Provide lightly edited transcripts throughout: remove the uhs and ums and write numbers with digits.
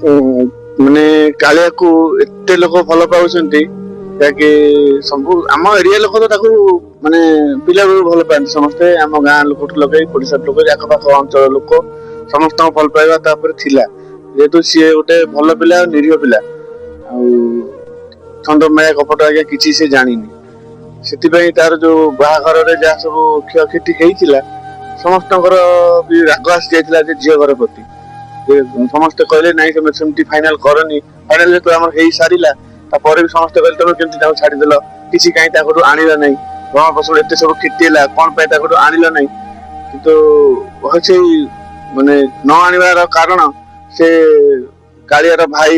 ମାନେ କାଳିଆ को एते लोक भल पाउछंती कि सब आम एरिया लोक तो ताकू माने पिला भल पाती समस्ते आम गाँ लोक लगे पड़ोसा लोक आखपाख अंचल लोक समस्त भल पाइबा थिला जेहेतु सी गोटे भल पिला निरीह पिला छंदमाया कपट आज्ञा किसी से जानिनी से तार जो बाहाघर जहाँ सब क्षयक्षति होता समस्त भी राग आसी जाता झील घर प्रति समस्ते कहले ना तुम फाइनाल करनी फाइनाल जो आम सारा भी समस्ते कहले तुम केमती छाड़देल किसी कहीं आणला ना गण फसल एत सब क्षतिला कौन आणला ना कि माने न आनवार कारण से कालियार भाई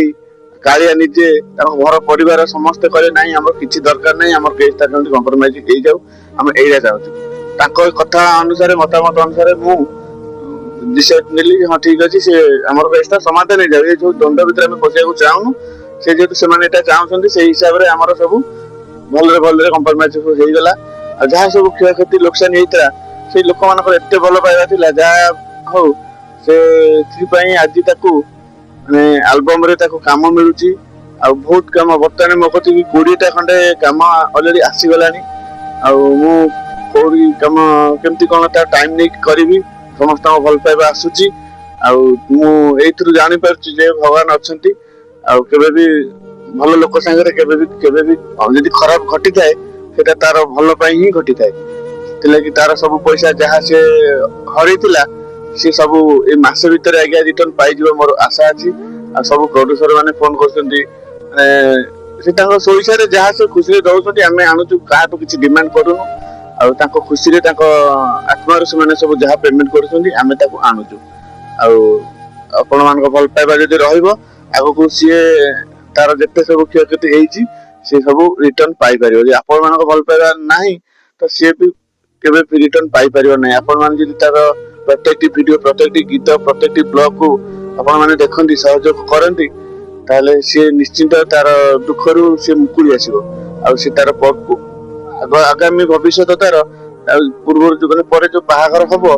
कालिया निजे घर परिवार समस्ते कहले ना आम किसी दरकार नहीं आम केसटा कंप्रोमाइज हो जाऊ आम एरिया चाहूँ कथा अनुसार मतामत अनुसार मु डिसाइड नेली हाँ ठीक अच्छे से आम केसटा समाधान हो जाए जो द्वंद्व भितर पशिया चाहूँ से जेहतु से चाहते से हिसाब से आम सब भल भल कंप्रोमाइज होगला जहाँ सब क्षयक्षति लोकसान होता से लोक मान एत भल पाइबा जहाँ हो से आज माने एल्बम रे ताको काम मिलुची आ बहुत काम बर्तमान मो कति 20टा खंडे काम ऑलरेडी आसी गलानी आ मु कोरी काम केमती कोन ता टाइम नै करबी समस्त भल पाइबा आसुची आ मु एथरु जानि परची जे भगवान अछंती आ केबे भी भल लोक संगे केबे भी यदि खराब घटी थाए सेटा तार भल पई ही घटी थाए तिला कि तार सब पैसा जहा से हरैतिला से सब ए मास भीतर आज्ञा रिटर्न पाई जिवो मोर आशा अछि आ सब प्रोड्यूसर माने फोन करछंती से ताको सोइसा रे जहा से खुशी रे रहउछंती हमें आनुचु का तो किछि डिमांड करूनु आ ताको खुशी रे ताको आत्मा रे माने सब जहा पेमेंट करछंती हमें ताको आनुचु आ अपन मान को भल पाइबा जदि रहइबो आगो को सिए तार जत्ते सब क्षयक्षति हेछि से सब रिटर्न पाई परियो जे अपन मान को भल पाइबा नाही तो सिए भी केबे भी रिटर्न पाई परियो नै अपन मान जदि तार प्रत्येक वीडियो प्रत्येक गीत प्रत्येक ब्लॉग को आपण माने देखंती सहयोग करंती ताले से निश्चित तार दुखरु से मुकुली आसीबो आ से तार आगामी भविष्य तार पूर्व जो माने परे जो बाहागर हबो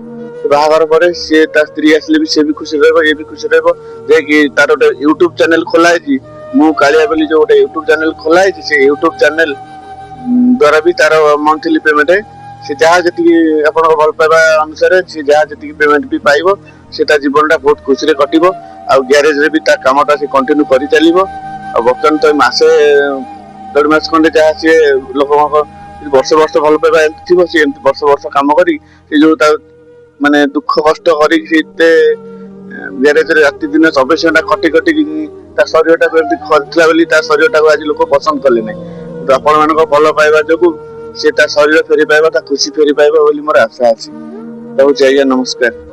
बाहागर परे से ता स्त्री आसले भी से भी खुशी रहबो ए भी खुशी रहबो जे कि तार ओटे YouTube चैनल खोला है मु कालिया बोली जो ओटे YouTube चैनल खोला है से YouTube चैनल द्वारा भी तार मंथली पेमेंट है से जहाँ जी आप भल पाइबा अनुसार से जहाँ जी पेमेंट भी पाइब से जीवनटा बहुत खुशी रे कटिबो आ ग्यारेज रे भी ता कामटा से कंटिन्यू करि चलिबो आ बर्तन तो मासे 1.5 मास खंडे जहाँ से लोक वर्ष वर्ष भल पाइबा थी से वर्ष वर्ष काम करी से जो माने दुख कष्ट करी ग्यारेज रे राति दिन 24 घंटा खटी खटी ता शरीरटा खरथिला बोली ता शरीरटा आज लोक पसंद कले नै तो आपण मानको भल पाइबा जोगु से शरीर फेरी पाइबा खुशी फेरी पाइबा बोली मोर आशा अछि। बहुत जय नमस्कार।